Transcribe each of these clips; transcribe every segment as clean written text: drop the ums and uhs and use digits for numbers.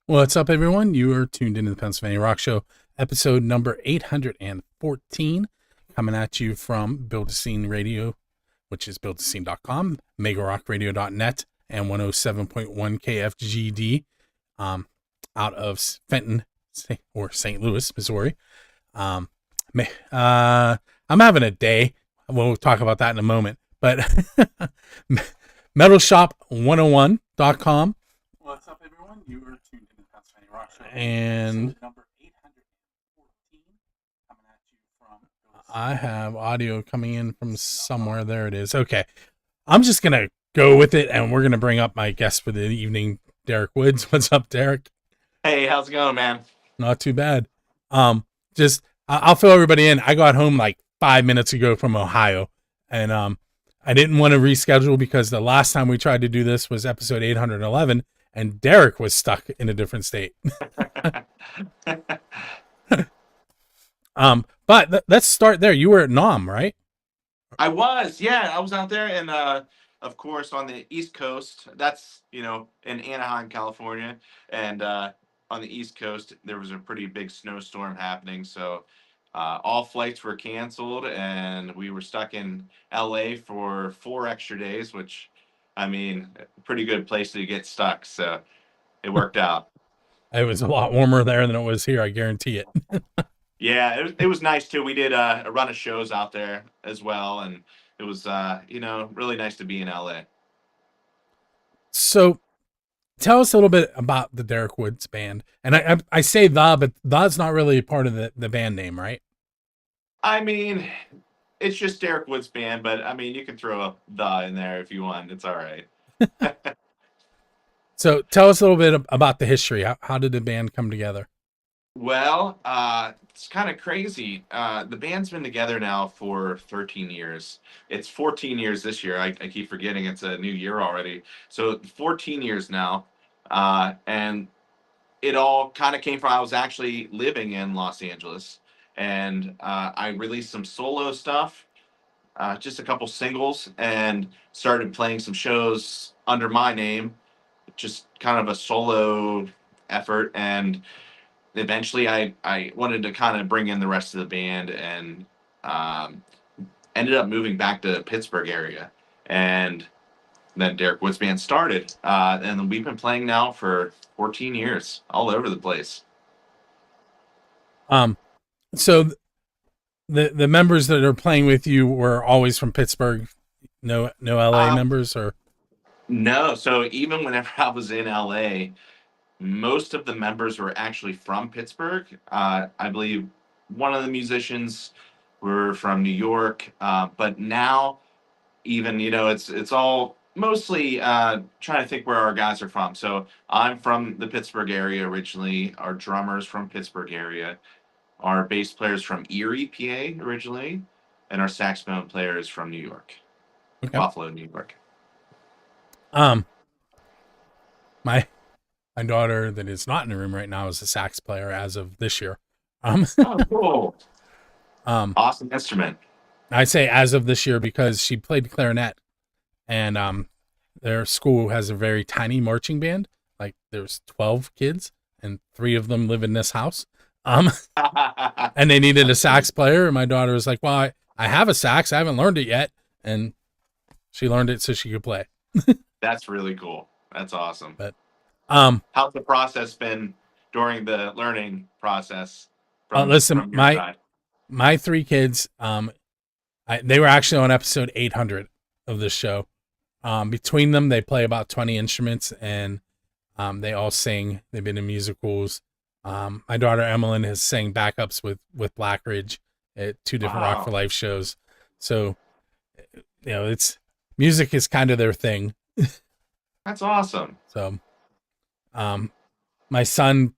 What's up, everyone? You are tuned into the Pennsylvania Rock Show, episode number 814, coming at you from Build a Scene Radio, which is buildascene.com, megarockradio.net, and 107.1 KFGD out of Fenton or St. Louis, Missouri. I'm having a day. We'll talk about that in a moment. But metalshop101.com. What's up, everyone? You are tuned in the Pennsylvania Rock Show. And number 814 coming at you from. I have audio coming in from somewhere. There it is. Okay. I'm just going to go with it, and we're going to bring up my guest for the evening, Derek Woods. What's up, Derek? Hey, how's it going, man? Not too bad. I'll fill everybody in. I got home like 5 minutes ago from Ohio, and I didn't want to reschedule because the last time we tried to do this was episode 811, and Derek was stuck in a different state. But let's start there. You were at NOM, right? I was out there, and of course on the East Coast. That's in Anaheim, California, and on the East Coast there was a pretty big snowstorm happening, so all flights were canceled, and we were stuck in LA for 4 extra days, which, I mean, a pretty good place to get stuck. So it worked out. It was a lot warmer there than it was here, I guarantee it. Yeah, it was nice too. We did a run of shows out there as well, and it was really nice to be in LA. So tell us a little bit about the Derek Woods band. And I say but that's not really part of the band name, right? I mean, it's just Derek Woods band, but I mean, you can throw a "the" in there if you want. It's all right. So tell us a little bit about the history. How did the band come together? Well, it's kind of crazy. The band's been together now for 13 years. It's 14 years this year. I keep forgetting it's a new year already. So 14 years now. And it all kind of came from, I was actually living in Los Angeles, and I released some solo stuff, just a couple singles, and started playing some shows under my name, just kind of a solo effort. And eventually I wanted to kind of bring in the rest of the band, and ended up moving back to Pittsburgh area. And then Derek Woods Band started. And we've been playing now for 14 years, all over the place. So the members that are playing with you were always from Pittsburgh? No LA members, or? No. So even whenever I was in LA, most of the members were actually from Pittsburgh. I believe one of the musicians were from New York. But now, even, it's all mostly trying to think where our guys are from. So I'm from the Pittsburgh area originally. Our drummer's from Pittsburgh area. Our bass player's from Erie, PA originally. And our saxophone player is from New York. Okay. Buffalo, New York. My daughter that is not in the room right now is a sax player as of this year. Oh, cool. Awesome instrument. I say as of this year because she played clarinet, and their school has a very tiny marching band. Like there's 12 kids, and 3 of them live in this house. And they needed a sax player, and my daughter was like, "Well, I have a sax. I haven't learned it yet," and she learned it so she could play. That's really cool. That's awesome. But how's the process been during the learning process? Listen, my 3 kids, they were actually on episode 800 of this show. Between them, they play about 20 instruments, and they all sing. They've been in musicals. My daughter Emmeline has sang backups with Blackridge at 2 different Rock for Life shows. So, it's music is kind of their thing. That's awesome. So, my son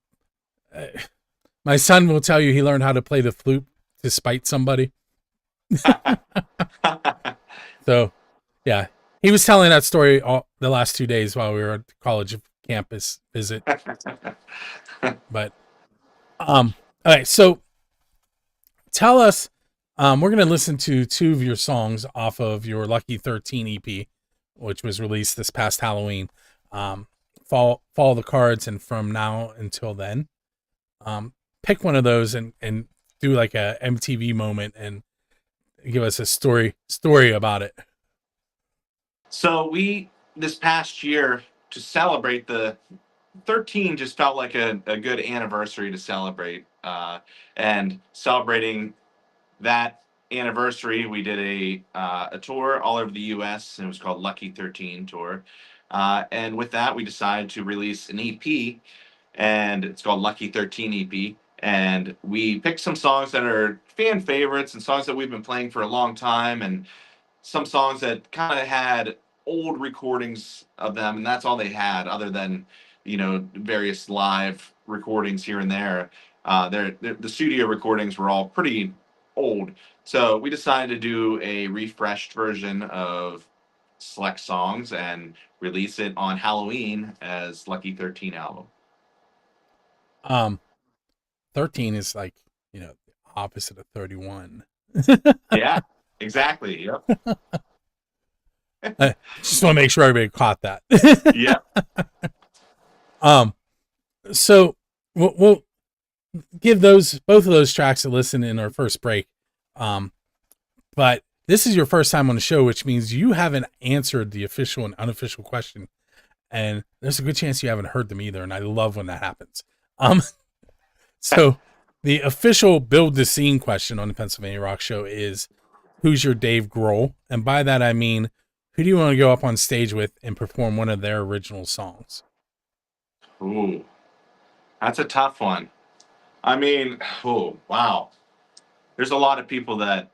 will tell you he learned how to play the flute to spite somebody. So, yeah, he was telling that story the last 2 days while we were at the college campus visit. But, all right, so tell us, we're going to listen to 2 of your songs off of your Lucky 13 EP, which was released this past Halloween. follow the cards and from now until then. Pick one of those and do like a MTV moment and give us a story about it. So we this past year to celebrate the 13 just felt like a good anniversary to celebrate. And celebrating that anniversary, we did a tour all over the U.S. and it was called Lucky 13 Tour. And with that, we decided to release an EP, and it's called Lucky 13 EP. And we picked some songs that are fan favorites and songs that we've been playing for a long time, and some songs that kind of had old recordings of them, and that's all they had, other than various live recordings here and there. The studio recordings were all pretty old, so we decided to do a refreshed version of select songs and release it on Halloween as Lucky 13 album. 13 is like, the opposite of 31. Yeah, exactly. Yep. I just want to make sure everybody caught that. Yeah. So we'll give both of those tracks a listen in our first break. But this is your first time on the show, which means you haven't answered the official and unofficial question, and there's a good chance you haven't heard them either. And I love when that happens. So the official build the scene question on the Pennsylvania Rock Show is, who's your Dave Grohl? And by that, I mean, who do you want to go up on stage with and perform one of their original songs? Ooh, that's a tough one. I mean, oh, wow. There's a lot of people that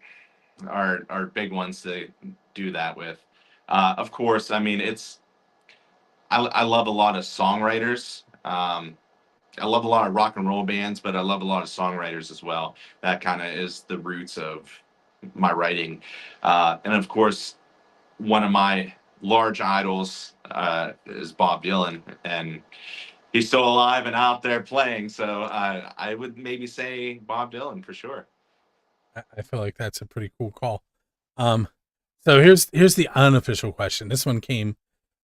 are big ones to do that with. Of course, I mean, I love a lot of songwriters. I love a lot of rock and roll bands, but I love a lot of songwriters as well. That kind of is the roots of my writing. And of course, one of my large idols is Bob Dylan, and he's still alive and out there playing. So I would maybe say Bob Dylan for sure. I feel like that's a pretty cool call. So here's the unofficial question. This one came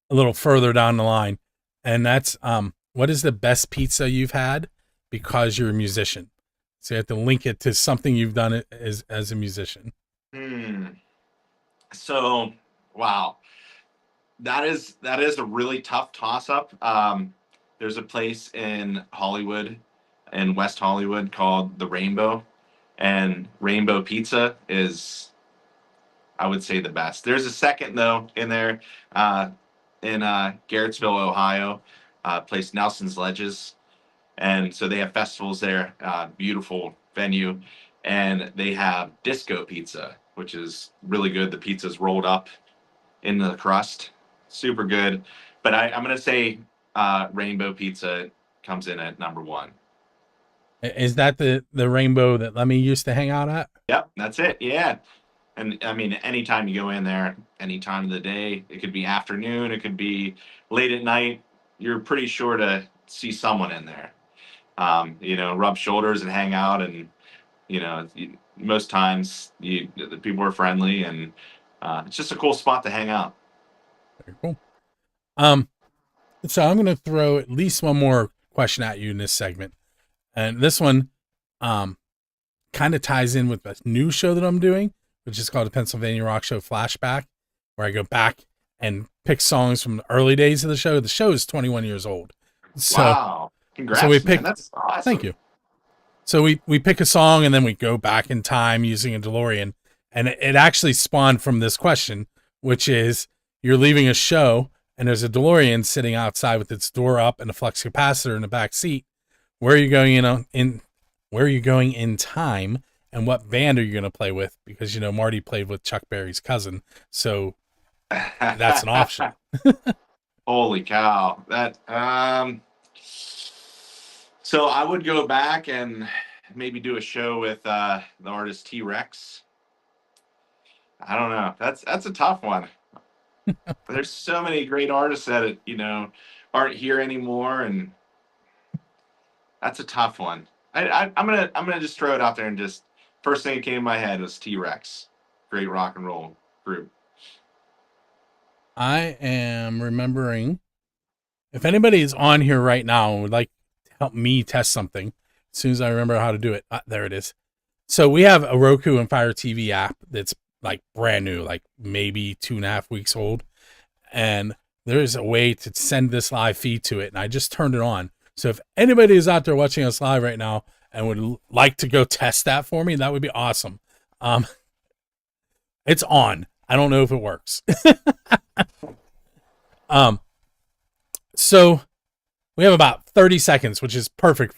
a little further down the line, and that's what is the best pizza you've had because you're a musician? So you have to link it to something you've done as a musician. So, wow, that is a really tough toss up. There's a place in Hollywood, in West Hollywood, called the Rainbow, and Rainbow Pizza is, I would say, the best. There's a second though in there, in Garrettsville, Ohio, place Nelson's Ledges, and so they have festivals there. Beautiful venue, and they have Disco Pizza, which is really good. The pizza's rolled up in the crust, super good. But I'm gonna say Rainbow Pizza comes in at number one. Is that the Rainbow that Lemmy used to hang out at? Yep, that's it. Yeah. And I mean, anytime you go in there, any time of the day, it could be afternoon, it could be late at night, you're pretty sure to see someone in there. Rub shoulders and hang out, and most times the people are friendly, and it's just a cool spot to hang out. Very cool. So I'm going to throw at least one more question at you in this segment, and this one, kind of ties in with a new show that I'm doing, which is called the Pennsylvania Rock Show Flashback, where I go back and pick songs from the early days of the show. The show is 21 years old. So, wow. Congrats, so we man. pick, That's awesome. thank you. So we pick a song and then we go back in time using a DeLorean. And it actually spawned from this question, which is, you're leaving a show and there's a DeLorean sitting outside with its door up and a flux capacitor in the back seat. Where are you going where are you going in time, and what band are you going to play with? Because, Marty played with Chuck Berry's cousin. So that's an option. Holy cow. So I would go back and maybe do a show with the artist T-Rex. I don't know. That's a tough one. There's so many great artists that aren't here anymore, and that's a tough one. I'm gonna just throw it out there, and just first thing that came to my head was T-Rex. Great rock and roll group. I am remembering if anybody is on here right now and would like to help me test something, as soon as I remember how to do it, there it is. So we have a Roku and Fire TV app that's like brand new, like maybe 2.5 weeks old. And there is a way to send this live feed to it. And I just turned it on. So if anybody is out there watching us live right now and would like to go test that for me, that would be awesome. It's on. I don't know if it works. So we have about 30 seconds, which is perfect.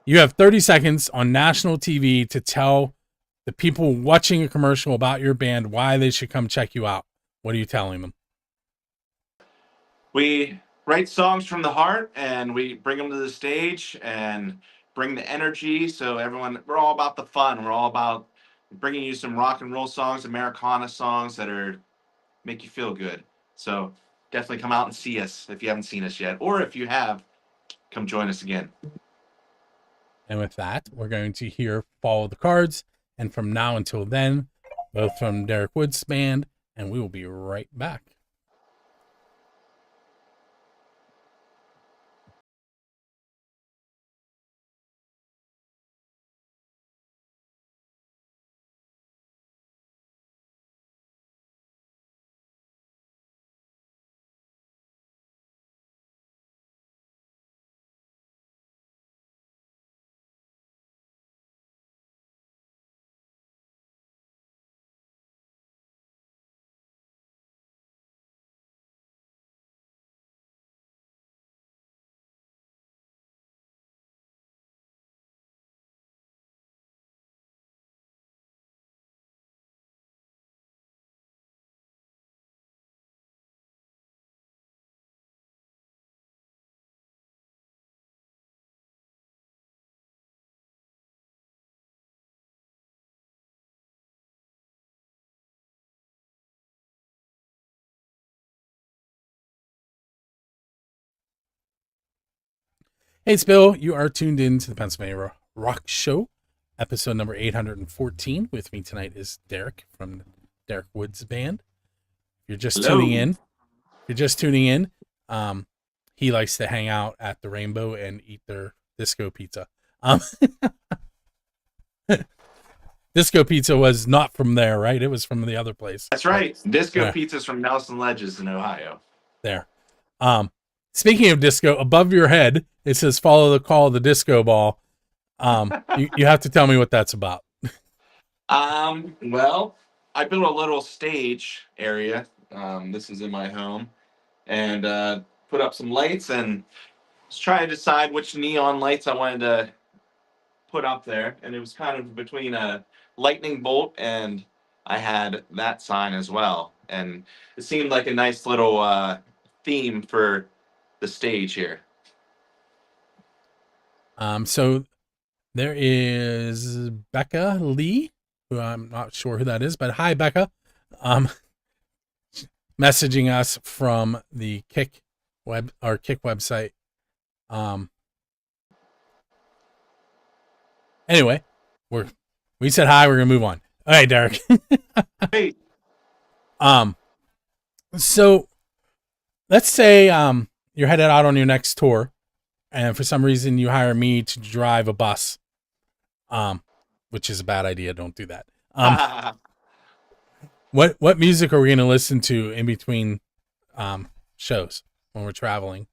You have 30 seconds on national TV to tell the people watching a commercial about your band why they should come check you out. What are you telling them? We write songs from the heart and we bring them to the stage and bring the energy. So we're all about the fun. We're all about bringing you some rock and roll songs, Americana songs that make you feel good. So definitely come out and see us if you haven't seen us yet, or if you have, come join us again. And with that, we're going to hear Follow the Cards. And from now until then, both from Derek Woods Band, and we will be right back. Hey, it's Bill. You are tuned in to the Pennsylvania Rock Show, episode number 814. With me tonight is Derek from Derek Woods Band. If you're just tuning in, he likes to hang out at the Rainbow and eat their disco pizza. Disco pizza was not from there, right? It was from the other place. That's right. Disco pizza's from Nelson Ledges in Ohio. There. Speaking of disco, above your head, it says "Follow the Call of the Disco Ball." You have to tell me what that's about. Well, I built a little stage area. This is in my home, and put up some lights and was trying to decide which neon lights I wanted to put up there. And it was kind of between a lightning bolt and I had that sign as well. And it seemed like a nice little theme for the stage here. So there is Becca Lee, who I'm not sure who that is, but hi, Becca. Messaging us from the Kick website. Anyway, we said hi. We're gonna move on. All right, Derek. Hey. So let's say you're headed out on your next tour, and for some reason you hire me to drive a bus, which is a bad idea. Don't do that. What music are we going to listen to in between shows when we're traveling?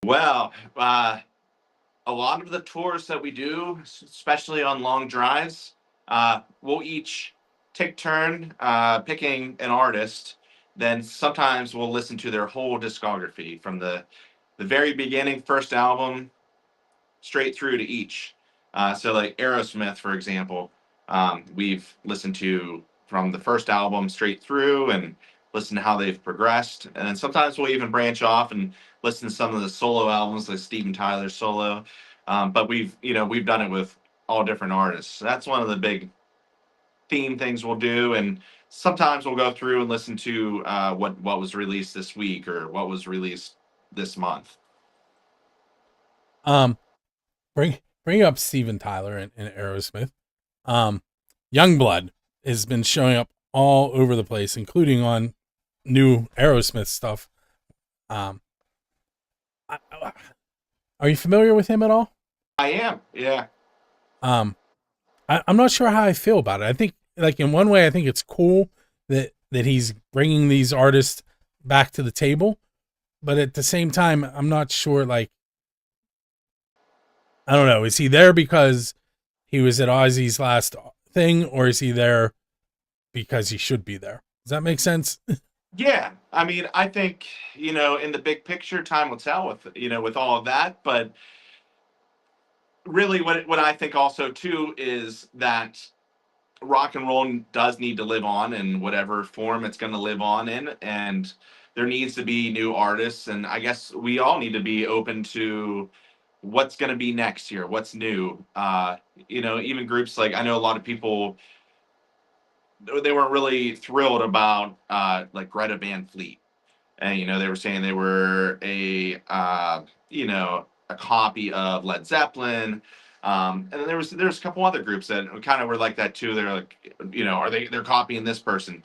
Well, a lot of the tours that we do, especially on long drives, we'll each take turn picking an artist. Then sometimes we'll listen to their whole discography from the very beginning, first album, straight through to each. So like Aerosmith, for example, we've listened to from the first album straight through and listen to how they've progressed. And then sometimes we'll even branch off and listen to some of the solo albums, like Steven Tyler's solo. But we've done it with all different artists. So that's one of the big theme things we'll do. And sometimes we'll go through and listen to what was released this week or what was released this month. Bring up Steven Tyler and Aerosmith. Youngblood has been showing up all over the place, including on new Aerosmith stuff. Are you familiar with him at all? I am. Yeah. Um, I'm not sure how I feel about it. I think, like, in one way, I think it's cool that he's bringing these artists back to the table, but at the same time, I'm not sure. Like, I don't know. Is he there because he was at Ozzy's last thing, or is he there because he should be there? Does that make sense? Yeah. I mean, I think, in the big picture, time will tell with all of that. But really, what I think also too is that rock and roll does need to live on in whatever form it's going to live on in, and there needs to be new artists. And I guess we all need to be open to what's going to be next year, what's new. Even groups like, I know a lot of people, they weren't really thrilled about like Greta Van Fleet, and they were saying they were a copy of Led Zeppelin. And then there's a couple other groups that kind of were like that too. They're like, they're copying this person,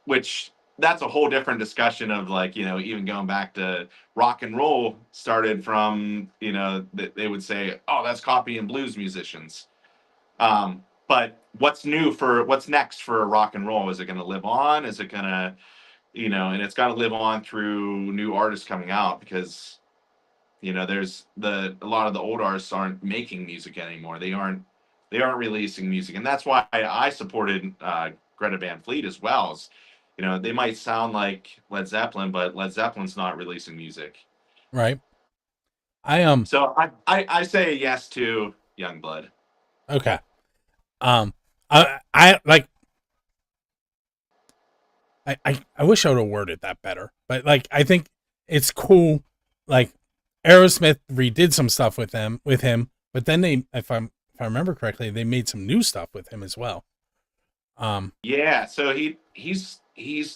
which that's a whole different discussion of, like, even going back to rock and roll started from, they would say, oh, that's copying blues musicians. But what's next for rock and roll? Is it going to live on? Is it going to, and it's got to live on through new artists coming out, because there's a lot of the old artists aren't making music anymore. They aren't releasing music, and that's why I supported Greta Van Fleet as well. As, they might sound like Led Zeppelin, but Led Zeppelin's not releasing music. Right. I. So I say yes to Youngblood. Okay. Um, I like. I wish I would have worded that better, but like, I think it's cool. Like, Aerosmith redid some stuff with him, but then if I remember correctly, they made some new stuff with him as well. Um, Yeah, so he's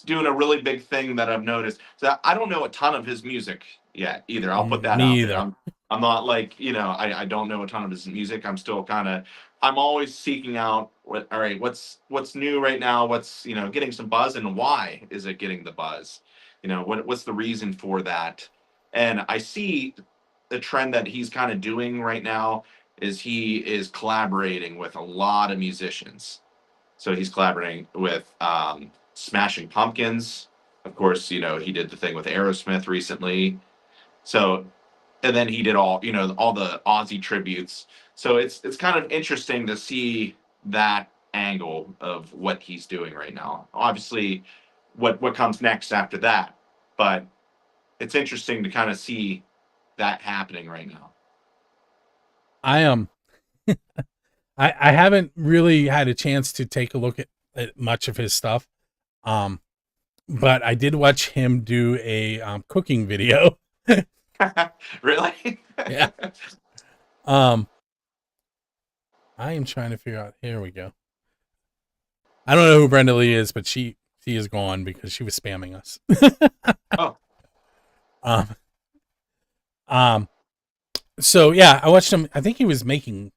doing a really big thing that I've noticed. So I don't know a ton of his music yet either. I'll put that Me out there. either. I'm not like, I don't know a ton of his music. I'm still I'm always seeking out all right, what's new right now, what's, getting some buzz, and why is it getting the buzz? What's the reason for that? And I see the trend that he's kind of doing right now is he is collaborating with a lot of musicians. So he's collaborating with Smashing Pumpkins. Of course, he did the thing with Aerosmith recently. So, and then he did all the Ozzy tributes. So it's kind of interesting to see that angle of what he's doing right now. Obviously, what comes next after that, but it's interesting to kind of see that happening right now. I am. I haven't really had a chance to take a look at much of his stuff. Um, but I did watch him do a cooking video. Really? Yeah. Um, I am trying to figure out. Here we go. I don't know who Brenda Lee is, but she is gone because she was spamming us. Oh, um, um. So yeah, I watched him. I think he was making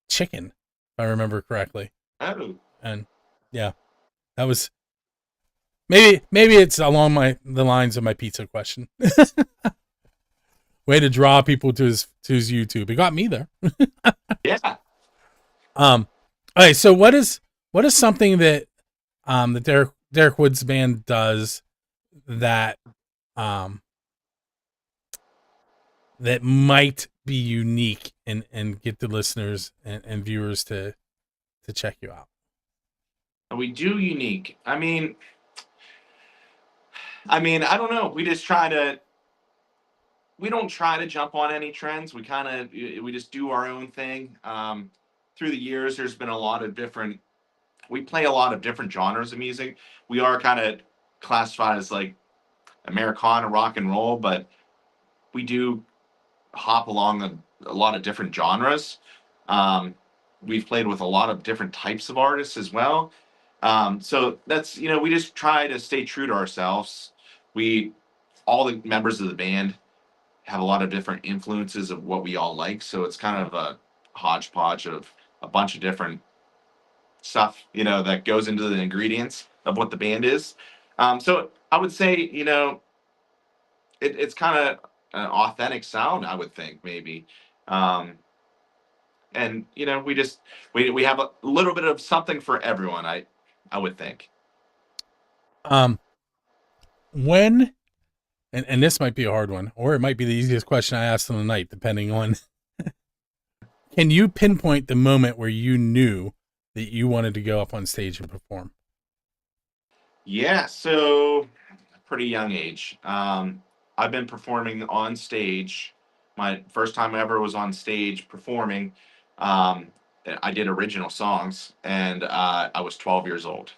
chicken, if I remember correctly. oh. And yeah, that was maybe it's along the lines of my pizza question. Way to draw people to his YouTube. It got me there. Yeah. Okay, so what is something that the Derek Woods band does that um that might be unique and get the listeners and viewers to check you out? We do unique. I mean, I don't know. We don't try to jump on any trends. We just do our own thing. Through the years, there's been a lot of different. We play a lot of different genres of music. We are kind of classified as like Americana rock and roll, but we do hop along a lot of different genres. Um, we've played with a lot of different types of artists as well. So that's, we just try to stay true to ourselves. We, all the members of the band have a lot of different influences of what we all like. So it's kind of a hodgepodge of a bunch of different stuff, that goes into the ingredients of what the band is. So I would say, it's kind of an authentic sound, I would think maybe. Um, and we have a little bit of something for everyone. I would think. Um, when and this might be a hard one, or it might be the easiest question I asked on the night, depending on. Can you pinpoint the moment where you knew that you wanted to go up on stage and perform? Yeah, so pretty young age. I've been performing on stage. My first time ever was on stage performing. Um, I did original songs, and I was 12 years old.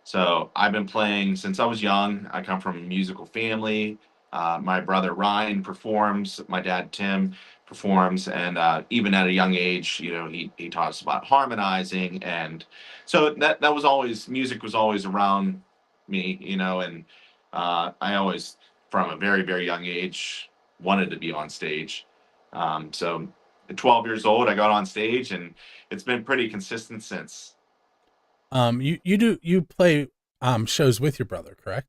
So I've been playing since I was young. I come from a musical family. My brother Ryan performs. My dad Tim performs, and even at a young age, he taught us about harmonizing, and so that was always music was always around me, and I always, from a very very young age, wanted to be on stage. So at 12 years old, I got on stage, and it's been pretty consistent since. You play shows with your brother, correct?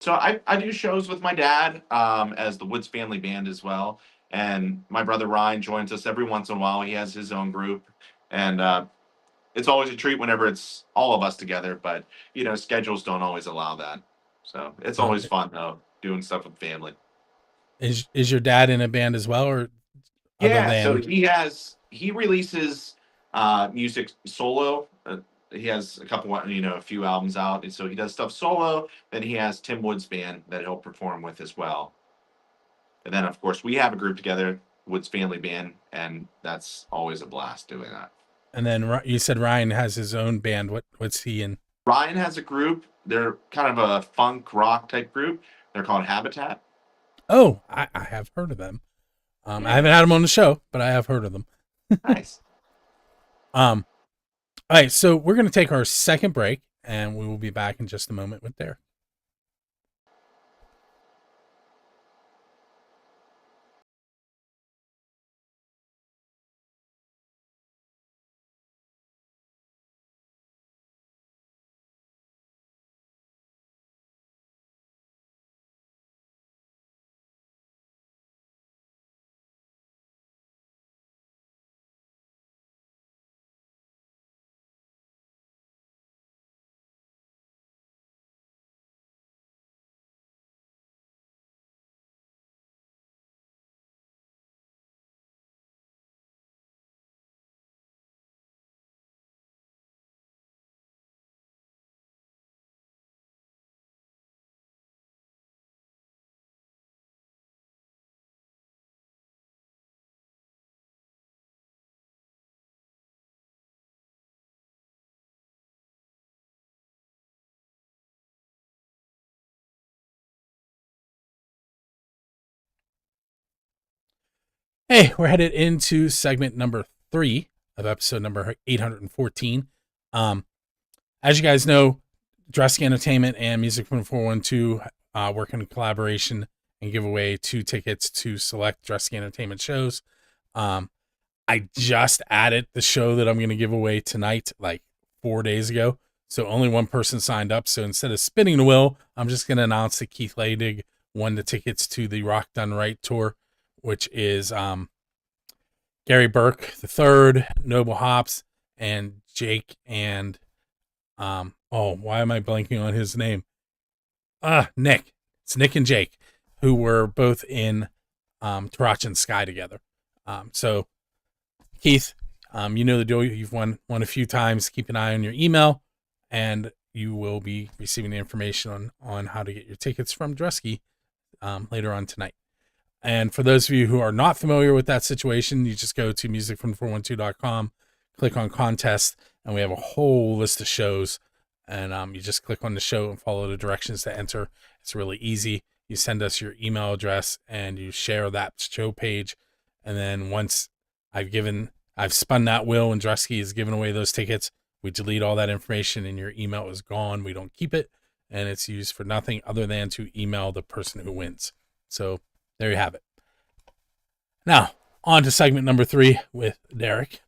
So I do shows with my dad as the Woods Family Band as well, and my brother Ryan joins us every once in a while. He has his own group, and it's always a treat whenever it's all of us together. But schedules don't always allow that, so it's Uh, always fun though doing stuff with family. is your dad in a band as well, or other Yeah, so than? he releases music solo. He has a couple, a few albums out, and so he does stuff solo. Then he has Tim Woods Band that he'll perform with as well. And then, of course, we have a group together, Woods Family Band, and that's always a blast doing that. And then you said Ryan has his own band. What's he in? Ryan has a group. They're kind of a funk rock type group. They're called Habitat. Oh, I have heard of them. I Yeah, haven't had them on the show, but I have heard of them. nice. All right, so we're going to take our second break, and we will be back in just a moment with Derek. Hey, we're headed into segment number 3 of episode number 814. As you guys know, Dressky Entertainment and Music from 412 work in collaboration and give away 2 tickets to select Dressky Entertainment shows. I just added the show that I'm going to give away tonight, like 4 days ago. So only one person signed up. So instead of spinning the wheel, I'm just going to announce that Keith Ladig won the tickets to the Rock Done Right tour, which is Gary Burke the third, Noble Hops, and Jake and why am I blanking on his name? Nick. It's Nick and Jake, who were both in Tarach and Sky together. So Keith, you know the deal. You've won a few times. Keep an eye on your email, and you will be receiving the information on how to get your tickets from Dressky later on tonight. And for those of you who are not familiar with that situation, you just go to musicfrom412.com, click on contest, and we have a whole list of shows. And you just click on the show and follow the directions to enter. It's really easy. You send us your email address and you share that show page. And then once I've spun that wheel and Dressky has given away those tickets, we delete all that information and your email is gone. We don't keep it, and it's used for nothing other than to email the person who wins. So there you have it. Now, on to segment number 3 with Derek.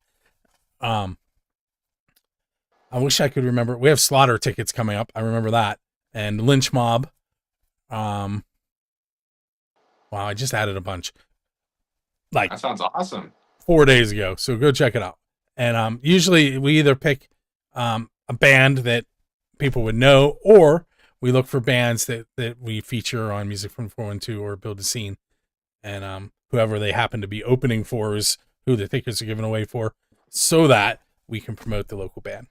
I wish I could remember. We have Slaughter tickets coming up. I remember that. And Lynch Mob. Wow, I just added a bunch like That sounds awesome. 4 days ago. So go check it out. And usually we either pick a band that people would know, or we look for bands that we feature on Music from 412 or Build a Scene. And whoever they happen to be opening for is who the tickets are given away for, so that we can promote the local band.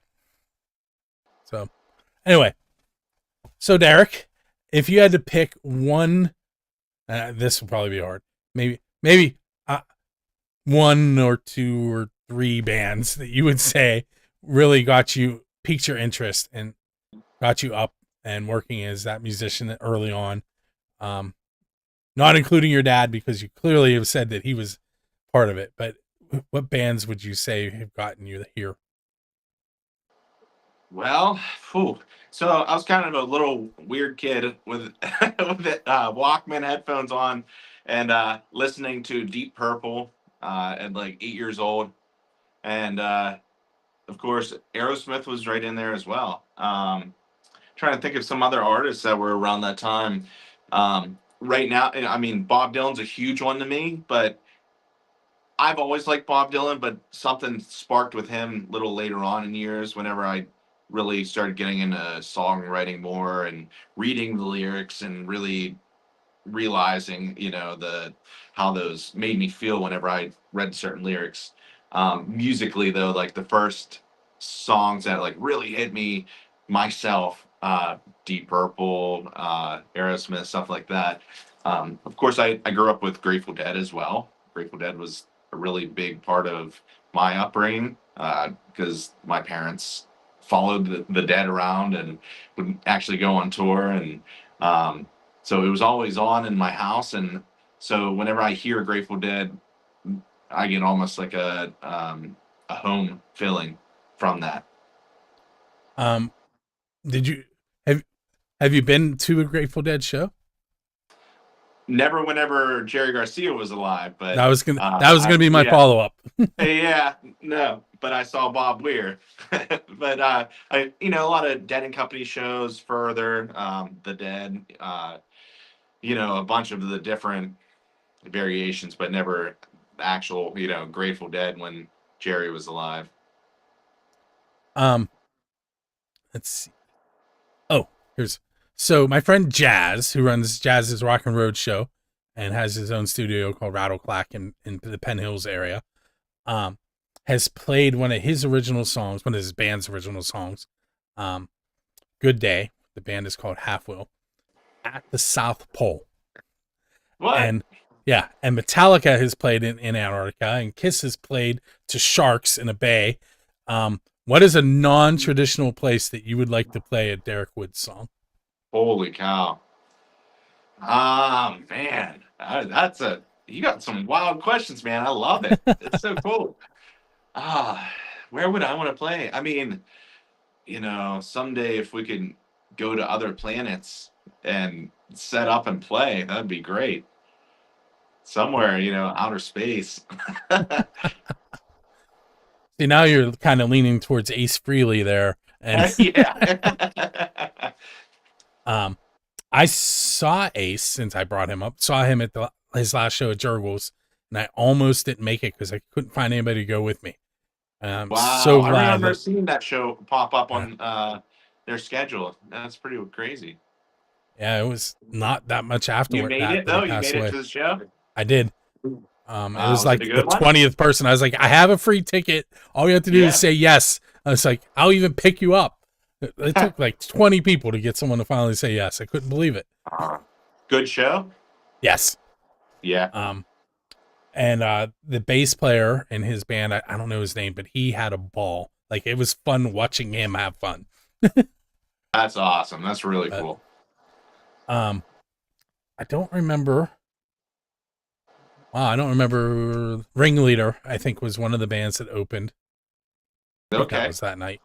So anyway, so Derek, if you had to pick one, this will probably be hard. Maybe one or two or three bands that you would say really piqued your interest and got you up and working as that musician early on. Not including your dad, because you clearly have said that he was part of it. But what bands would you say have gotten you here? Well, phew. So I was kind of a little weird kid with with Walkman headphones on and listening to Deep Purple at like 8 years old, and of course Aerosmith was right in there as well. Trying to think of some other artists that were around that time. Right now, I mean, Bob Dylan's a huge one to me, but I've always liked Bob Dylan, but something sparked with him a little later on in years whenever I really started getting into songwriting more and reading the lyrics and really realizing, the how those made me feel whenever I read certain lyrics. Musically though, like the first songs that like really hit me myself, Deep Purple, Aerosmith, stuff like that. Of course, I grew up with Grateful Dead as well. Grateful Dead was a really big part of my upbringing because my parents followed the Dead around and would actually go on tour, and so it was always on in my house. And so whenever I hear Grateful Dead, I get almost like a home feeling from that. Um, did you have have you been to a Grateful Dead show? Never whenever Jerry Garcia was alive, but That was gonna be my yeah. follow up. Yeah, no, but I saw Bob Weir. But a lot of Dead and Company shows further, the Dead, a bunch of the different variations, but never actual, Grateful Dead when Jerry was alive. Um, let's see. Oh, here's so my friend Jazz, who runs Jazz's Rock and Road show and has his own studio called Rattle Clack in the Penn Hills area. Um, has played one of his original songs, one of his band's original songs, Good Day. The band is called Half Wheel, at the South Pole. What? And yeah, and Metallica has played in Antarctica, and Kiss has played to sharks in a bay. What is a non-traditional place that you would like to play a Derek Woods song? Holy cow. Man, you got some wild questions, man. I love it. It's so cool. Ah, where would I want to play? I mean, someday if we could go to other planets and set up and play, that'd be great. Somewhere, outer space. See, now you're kind of leaning towards Ace Frehley there, and Yeah. I saw Ace since I brought him up. Saw him at his last show at Jurgles, and I almost didn't make it because I couldn't find anybody to go with me. I'm so Wow, I glad remember that seeing that show pop up on their schedule. That's pretty crazy. yeah, it was not that much You after made that it that he though. You passed made it away. to the show. I did. It was Was it like a the good one? 20th person. I was like, I have a free ticket. All you have to do Yeah. is say yes. I was like, I'll even pick you up. It took like 20 people to get someone to finally say yes. I couldn't believe it. Good show. Yes. Yeah. And the bass player in his band, I don't know his name, but he had a ball. Like, it was fun watching him have fun. That's awesome. That's really cool. I don't remember. Wow, I don't remember. Ringleader, I think, was one of the bands that opened. I think that Okay. was that night.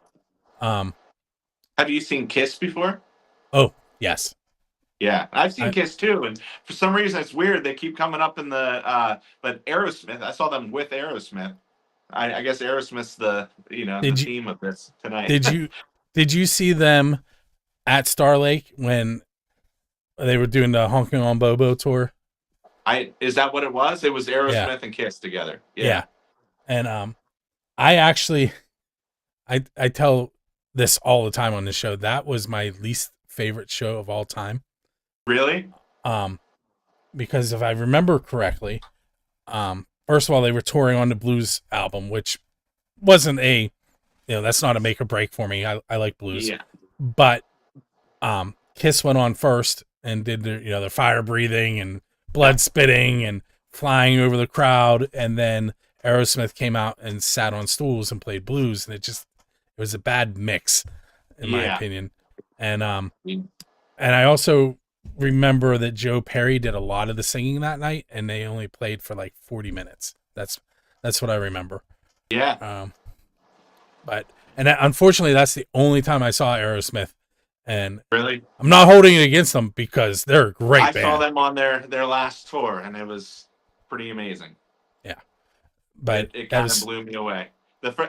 Have you seen Kiss before? Oh, yes. Yeah, I've seen Kiss too, and for some reason it's weird. They keep coming up in the but Aerosmith. I saw them with Aerosmith. I guess Aerosmith's the theme of this tonight. Did you see them at Star Lake when they were doing the Honking on Bobo tour? Is that what it was? It was Yeah, Aerosmith and Kiss together. yeah. Yeah. And I actually I tell this all the time on the show. That was my least favorite show of all time. Really? Um, because if I remember correctly, first of all, they were touring on the Blues album, which wasn't a, that's not a make or break for me. I like blues, Yeah. but Kiss went on first and did their, their fire breathing and Yeah. blood spitting and flying over the crowd, and then Aerosmith came out and sat on stools and played blues, and it was a bad mix, in my Yeah. opinion. And Mm. and I also remember that Joe Perry did a lot of the singing that night, and they only played for like 40 minutes. That's what I remember. Yeah. Um, but unfortunately, that's the only time I saw Aerosmith, and Really? I'm not holding it against them because they're a I great saw band. them on their last tour, and it was pretty amazing. Yeah, but It that kind of was blew me away.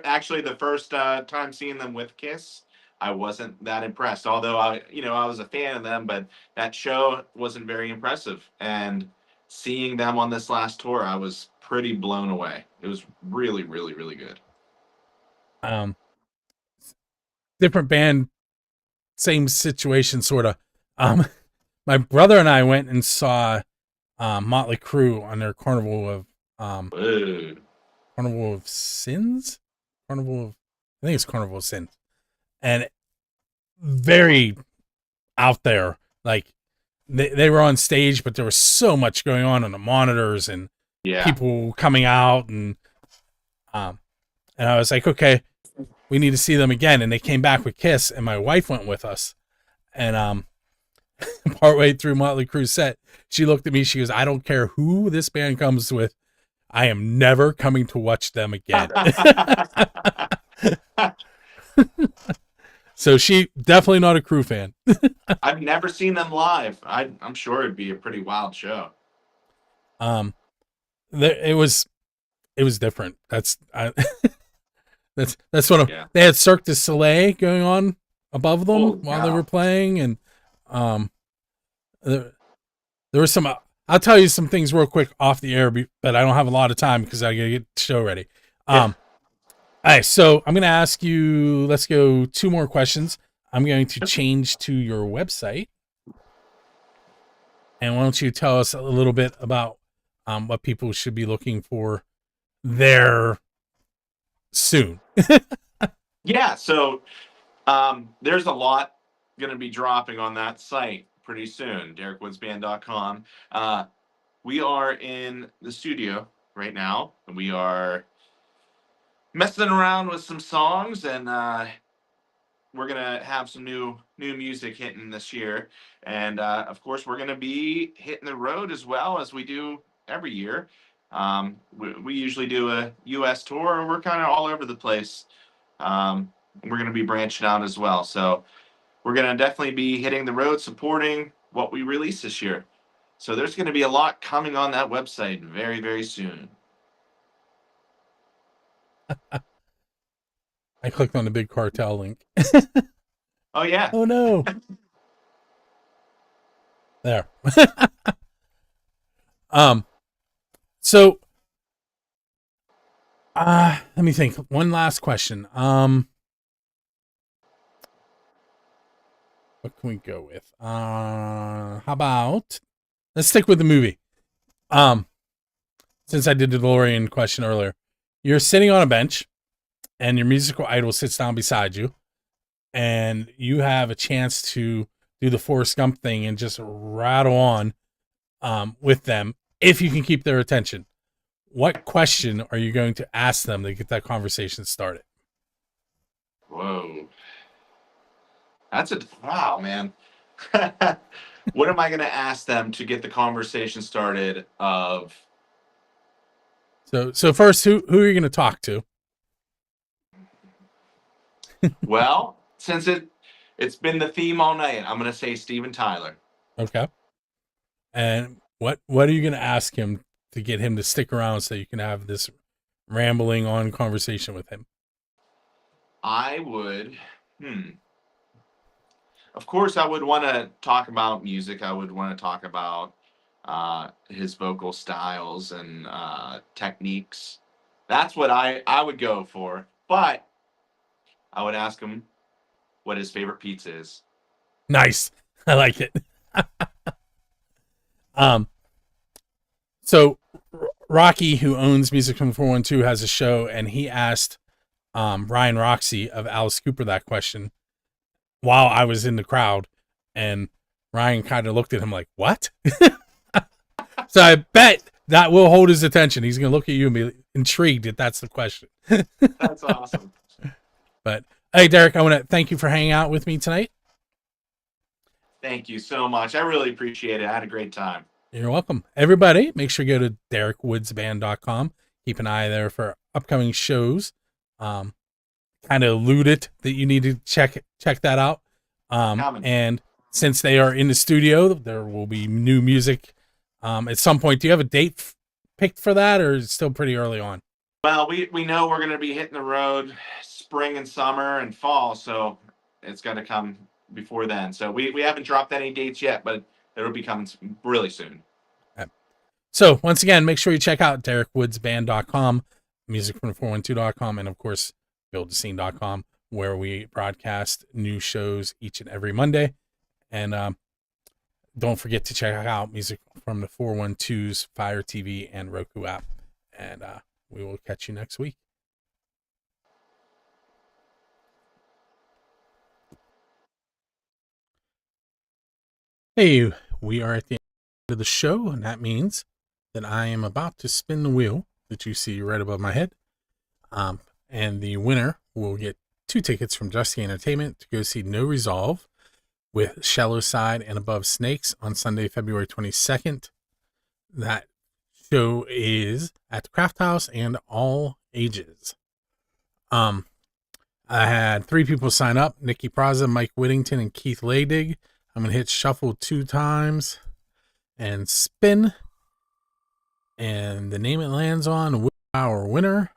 Actually the first time seeing them with Kiss, I wasn't that impressed. Although I was a fan of them, but that show wasn't very impressive. And seeing them on this last tour, I was pretty blown away. It was really, really, really good. um different band, same situation, sort of. Um, my brother and I went and saw Motley Crue on their um Whoa. Carnival of Sins, Carnival of I think it's Carnival of Sins, and very out there. Like they were on stage, but there was so much going on the monitors and Yeah. people coming out, um, and I was like, okay, we need to see them again. And they came back with Kiss, and my wife went with us. And partway through Motley Crue's set, she looked at me. She goes, "I don't care who this band comes with. I am never coming to watch them again." So she definitely not a Crue fan. I've never seen them live. I'm sure it'd be a pretty wild show. Um, it was different. That's what Yeah. they had Cirque du Soleil going on above them Holy while they cow. were playing, and there was some. I'll tell you some things real quick off the air, but I don't have a lot of time because I gotta get the show ready. Yeah. All right, so I'm gonna ask you. Let's go 2 more questions. I'm going to change to your website, and why don't you tell us a little bit about what people should be looking for there soon. Yeah. So there's a lot going to be dropping on that site pretty soon, DerekWoodsBand.com. We are in the studio right now, and we are messing around with some songs, and we're gonna have some new music hitting this year, and of course we're gonna be hitting the road as well as we do every year. We usually do a U.S. tour. We're kind of all over the place. We're gonna be branching out as well, so we're gonna definitely be hitting the road, supporting what we release this year. So there's gonna be a lot coming on that website very, very soon. I clicked on the Big Cartel link. Oh yeah. Oh no. There. um so let me think. One last question. What can we go with? How about let's stick with the movie. Since I did the DeLorean question earlier. You're sitting on a bench and your musical idol sits down beside you, and you have a chance to do the Forrest Gump thing and just rattle on with them if you can keep their attention. What question are you going to ask them to get that conversation started? Whoa. That's a wow, man. What am I going to ask them to get the conversation started? Of So first, who are you going to talk to? well, since it's been the theme all night, I'm going to say Steven Tyler. Okay. And what are you going to ask him to get him to stick around so you can have this rambling on conversation with him? I would, of course, I would want to talk about music. I would want to talk about his vocal styles and techniques. That's what I would go for. But I would ask him what his favorite pizza is. Nice. I like it. So Rocky, who owns Music from 412, has a show, and he asked Ryan Roxy of Alice Cooper that question while I was in the crowd, and Ryan kind of looked at him like, "What?" So I bet that will hold his attention. He's going to look at you and be intrigued if that's the question. That's awesome. But hey, Derek, I want to thank you for hanging out with me tonight. Thank you so much. I really appreciate it. I had a great time. You're welcome. Everybody, make sure you go to DerekWoodsBand.com. Keep an eye there for upcoming shows. Kind of alluded that you need to check that out. And since they are in the studio, there will be new music at some point. Do you have a date picked for that, or is it still pretty early on? Well, we know we're going to be hitting the road spring and summer and fall, so it's going to come before then. So we haven't dropped any dates yet, but it'll be coming really soon. Okay. So once again, make sure you check out DerekWoodsBand.com, musicfrom412.com, and of course, buildthescene.com, where we broadcast new shows each and every Monday. And don't forget to check out music from the 412's Fire TV and Roku app. And we will catch you next week. Hey, we are at the end of the show, and that means that I am about to spin the wheel that you see right above my head. And the winner will get 2 tickets from Dusty Entertainment to go see No Resolve with Shallow Side and Above Snakes on Sunday, February 22nd. That show is at the Craft House and all ages. I had 3 people sign up: Nikki Praza, Mike Whittington, and Keith Laydig. I'm going to hit shuffle 2 times and spin. And the name it lands on will be our winner.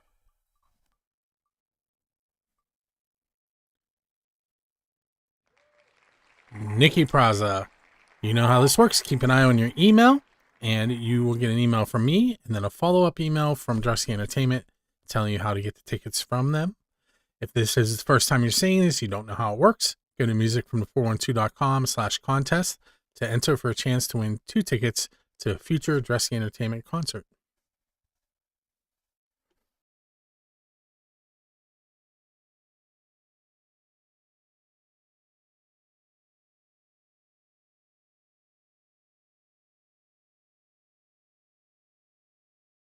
Nikki Praza. You know how this works. Keep an eye on your email, and you will get an email from me and then a follow-up email from Drusky Entertainment telling you how to get the tickets from them. If this is the first time you're seeing this, you don't know how it works, go to musicfrom412.com/contest to enter for a chance to win 2 tickets to a future Drusky Entertainment concert.